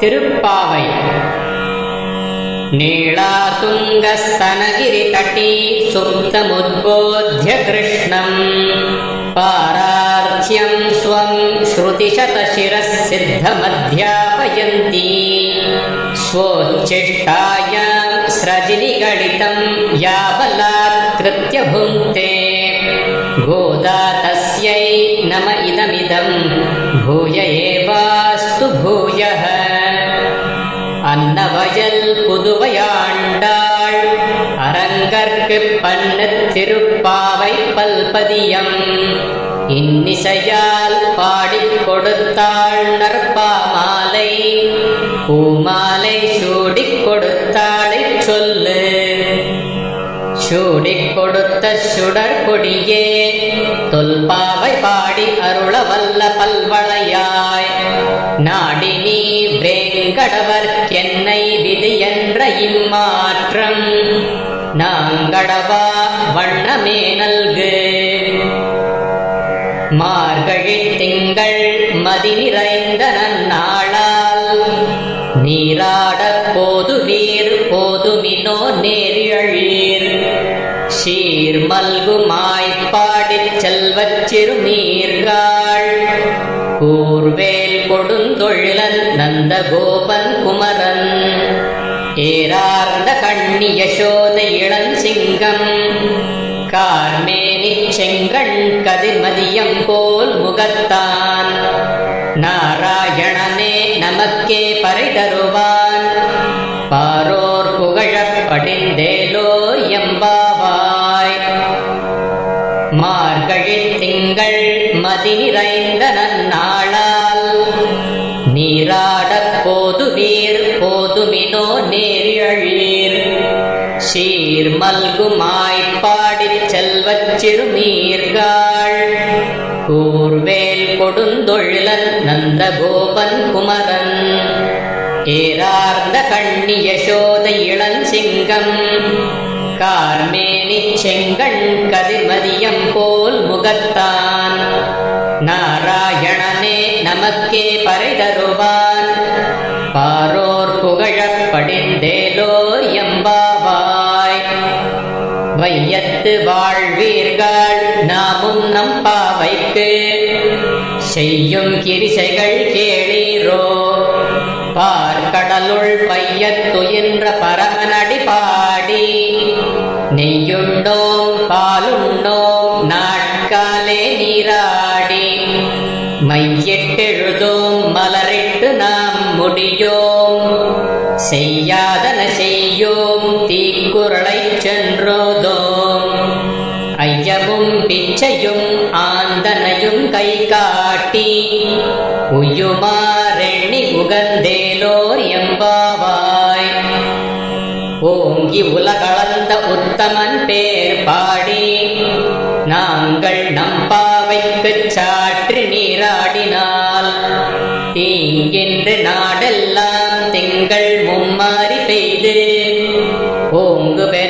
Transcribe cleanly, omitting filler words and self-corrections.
திருப்பாவை. நீளாதுங்கஸ்தனகிரிதटी சுப்தமுத்போத்ய கிருஷ்ணம் பாரார்த்யம் ஸ்வம் ஸ்ருதிசதசிரः சித்தமத்யாபயந்தி ஸ்வோச்சிஷ்டாயாம் ஸ்ரஜினிகலிதம் யாபலாத்கிருத்ய புங்க்தே கோதா தஸ்யை நம இதமிதம் பூய ஏவாஸ்து பூயः. அன்னவயல் புதுவையாண்டாள் அரங்கற்கு பன்னத் திருப்பாவை பல்பதியம் இன்னிசையால் பாடிக் கொடுத்தாள் நற்பாமாலை பூமாலை சூடிக் கொடுத்தாளைச் சொல்லு. சூடிக் கொடுத்த சுடற்கொடியே தொல்பாவை பாடி அருளவல்ல பல்வளையாய் நாடி நீ வேங்கடவர்க்கென்னை விதி என்ற இம்மாற்றம் நாங்கடவா வண்ணமே நல்கு. மார்கழி திங்கள் மதி நிறைந்த நன்னாளால் நீராட போதுவீர் போதுமினோ நேரியழீர் சீர் மல்குமாய்ப்பாடிச் செல்வச் சிறுநீர்காள் கூர்வேல் கொடுந்தொழிலன் நந்தகோபன் குமரன் ஏரார்ந்த கண்ணி யசோதை இளஞ்சிங்கம் கார்மேனி செங்கண் கதிர்மதியம் போல் முகத்தான் நாராயணனே நமக்கே பறை தருவான் பாரோர் புகழப் படிந்தேலோ எம்பாவாய். மார்கழி திங்கள் மதி நிறைந்த நன்னாளால் நீராடப் போதுவீர் போதுமினோ நேரியழீர் சீர் மல்குமாய்ப்பாடிச் செல்வச் சிறுநீர்காள் கூர்வேல் கொடுந்தொழிலன் நந்தகோபன் குமரன் ஏரார்ந்த கண்ணி யசோதை இளஞ்சிங்கம் கார்மேனி செங்கண் கதிர்மதியம் போல் முகத்தான் நாராயணனே நமக்கே பறை தருவான் பாரோர் புகழப் படிந்தேலோ எம்பாவாய். வையத்து வாழ்வீர்கள் நாமும் நம் பாவைக்கு செய்யும் கிரிசைகள் கேளீரோ பார்க்கடலுள் பையத்துயின்ற பரமனடி பாடி நெய்யுண்டோம் பாலுண்டோம் நாட்காலே நீராடி மையிட்டெழுதோம் மலரிட்டு நாம் முடியோம் செய்யாதன செய்யோம் தீக்குறளைச் சென்றோதோம் ஐயமும் பிச்சையும் ஆந்தனையும் கை காட்டி உயுமாரெண்ணி உகந்தேலோர் எம்பாவாய். ஓங்கி உலகளந்த உத்தமன் பேர் பாடி நாங்கள் நம்பாவைக்குச் சாற்றி நீராடினால் தீங்கின்று நாடெல்லாம் திங்கள் மும்மாறி பெய்து ஓங்குவென